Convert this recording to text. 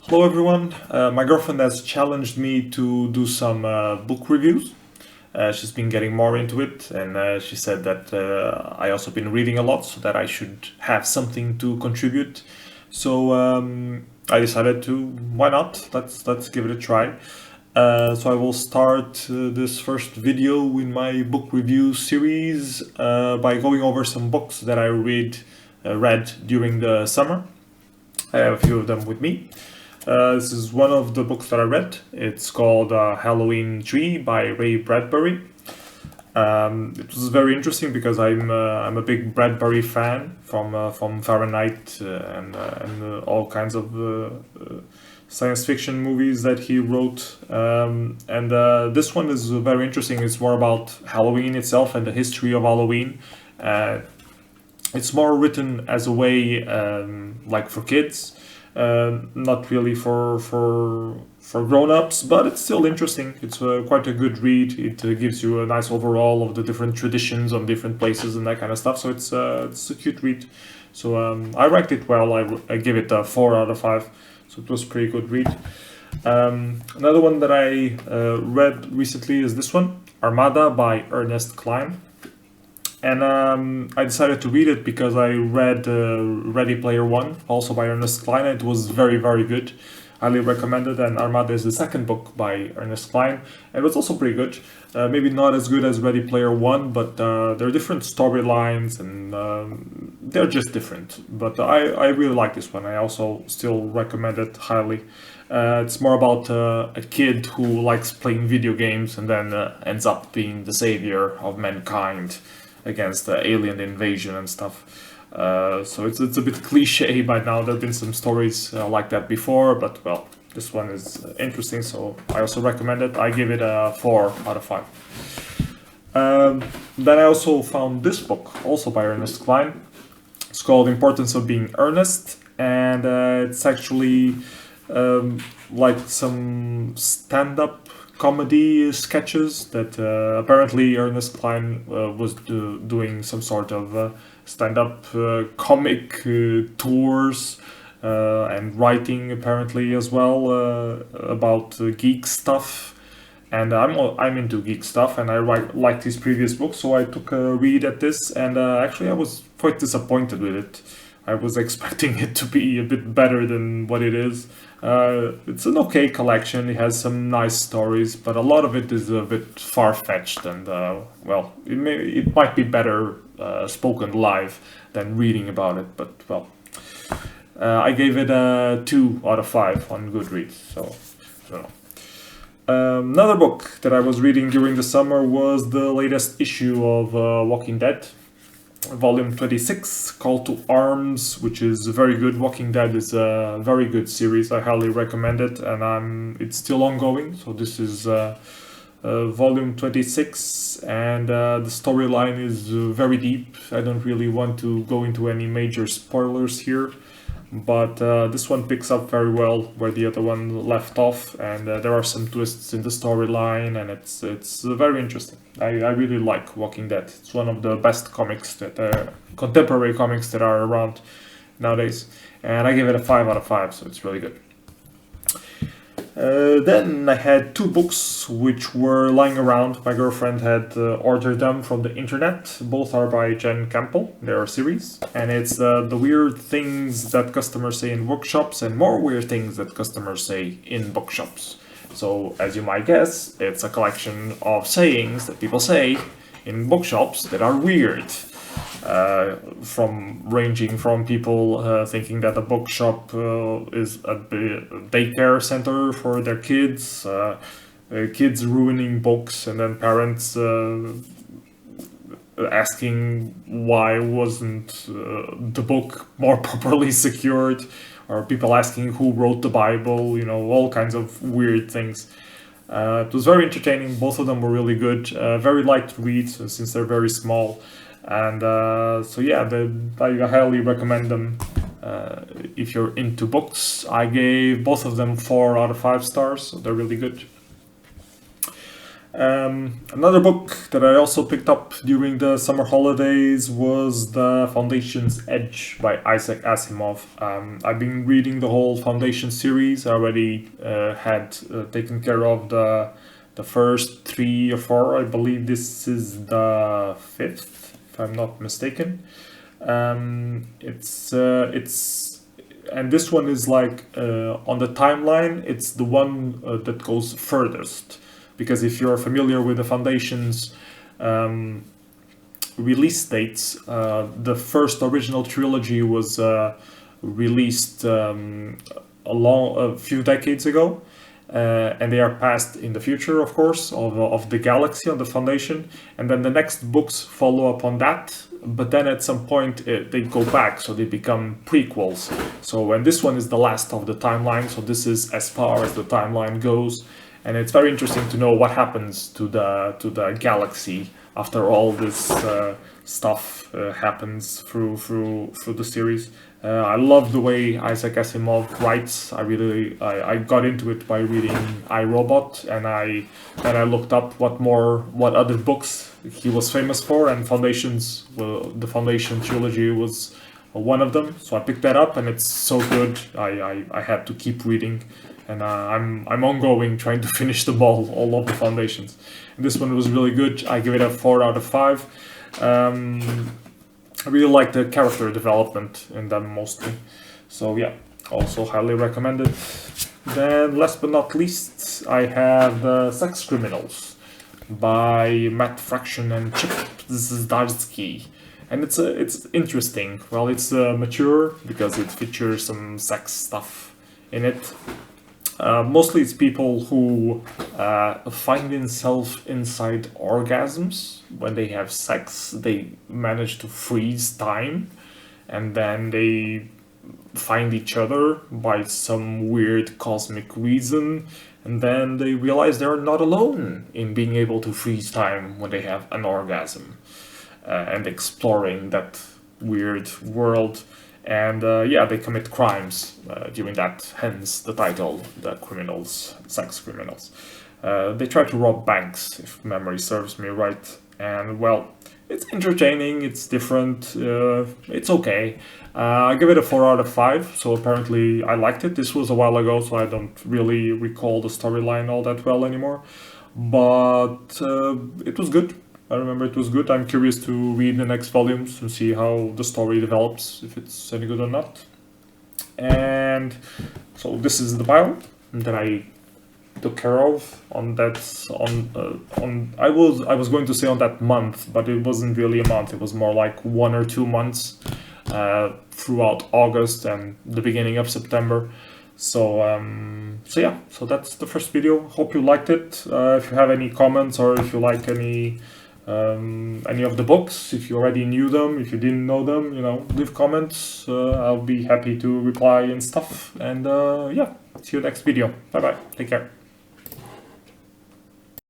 Hello everyone, my girlfriend has challenged me to do some book reviews. She's been getting more into it, and she said that I also been reading a lot, so that I should have something to contribute. So I decided to, why not? Let's give it a try. So I will start this first video in my book review series by going over some books that I read during the summer. I have a few of them with me. This is one of the books that I read. It's called Halloween Tree by Bradbury. It was very interesting because I'm a big Bradbury fan from Fahrenheit and all kinds of science fiction movies that he wrote. This one is very interesting. It's more about Halloween itself and the history of Halloween. It's more written as a way like for kids. Not really for grown-ups, but it's still interesting. It's quite a good read. It gives you a nice overall of the different traditions on different places and that kind of stuff. So it's a cute read. So I ranked it well. I give it a 4 out of 5. So it was a pretty good read. Another one that I read recently is this one, Armada by Ernest, Cline. And I decided to read it because I read Ready Player One, also by Ernest Cline. It was very, very good. Highly recommended. And Armada is the second book by Ernest Cline. And it was also pretty good. Maybe not as good as Ready Player One, but there are different storylines and they're just different. But I really like this one. I also still recommend it highly. It's more about a kid who likes playing video games and then ends up being the savior of mankind against the alien invasion and stuff. So it's a bit cliche by now. There have been some stories like that before, but well, this one is interesting, so I also recommend it. I give it a 4 out of 5. Then I also found this book, also by Ernest Cline. It's called Importance of Being Earnest, and it's actually like some stand-up comedy sketches that apparently Ernest Cline was doing some sort of stand-up comic tours and writing apparently as well about geek stuff. And I'm into geek stuff, and I liked his previous books, so I took a read at this, and actually I was quite disappointed with it. I was expecting it to be a bit better than what it is. It's an okay collection. It has some nice stories, but a lot of it is a bit far-fetched, and well, it might be better spoken live than reading about it. But well, I gave it a 2 out of 5 on Goodreads. So I don't know. Another book that I was reading during the summer was the latest issue of Walking Dead. Volume 26, Call to Arms, which is very good. Walking Dead is a very good series. I highly recommend it, and it's still ongoing. So this is volume 26, and the storyline is very deep. I don't really want to go into any major spoilers here, but this one picks up very well where the other one left off, and there are some twists in the storyline, and it's very interesting. I really like Walking Dead. It's one of the best comics that contemporary comics that are around nowadays, and I give it a 5 out of 5, so it's really good. Then I had 2 books which were lying around. My girlfriend had ordered them from the internet. Both are by Campbell. They're a series, and it's the weird things that customers say in bookshops and more weird things that customers say in bookshops. So, as you might guess, it's a collection of sayings that people say in bookshops that are weird. Ranging from people thinking that a bookshop is a daycare center for their kids, kids ruining books, and then parents asking why wasn't the book more properly secured, or people asking who wrote the Bible, all kinds of weird things. It was very entertaining. Both of them were really good. Very light to read since they're very small. And so yeah, I highly recommend them if you're into books. I gave both of them 4 out of 5 stars, so they're really good. Another book that I also picked up during the summer holidays was The Foundation's Edge by Isaac Asimov. I've been reading the whole Foundation series. I already had taken care of the first 3 or 4. I believe this is the 5th, if I'm not mistaken. It's and this one is like on the timeline. It's the one that goes furthest. Because if you're familiar with the Foundation's release dates, the first original trilogy was released a few decades ago, and they are passed in the future, of course, of the galaxy on the Foundation, and then the next books follow up on that, but then at some point they go back, so they become prequels. So, and this one is the last of the timeline, so this is as far as the timeline goes. And it's very interesting to know what happens to the galaxy after all this stuff happens through the series. I love the way Isaac Asimov writes. I got into it by reading iRobot, and I looked up what other books he was famous for, and the Foundation trilogy was one of them. So I picked that up, and it's so good. I had to keep reading. And I'm ongoing trying to finish all of the Foundations. And this one was really good. I give it a 4 out of 5. I really like the character development in them mostly. So yeah, also highly recommended. Then last but not least, I have Sex Criminals by Matt Fraction and Chip Zdarsky. And it's interesting. Well, it's mature because it features some sex stuff in it. Mostly it's people who find themselves inside orgasms when they have sex. They manage to freeze time, and then they find each other by some weird cosmic reason, and then they realize they're not alone in being able to freeze time when they have an orgasm, and exploring that weird world. And they commit crimes during that, hence the title, The Criminals, Sex Criminals. They try to rob banks, if memory serves me right. And, well, it's entertaining, it's different, it's okay. I give it a 4 out of 5, so apparently I liked it. This was a while ago, so I don't really recall the storyline all that well anymore. But it was good. I remember it was good. I'm curious to read the next volumes and see how the story develops, if it's any good or not. And so this is the pile that I took care of on that I was going to say on that month, but it wasn't really a month. It was more like 1 or 2 months throughout August and the beginning of September. So yeah, so that's the first video. Hope you liked it. If you have any comments, or if you like any of the books, if you already knew them, if you didn't know them, leave comments. I'll be happy to reply and stuff. And yeah, see you next video. Bye bye, take care.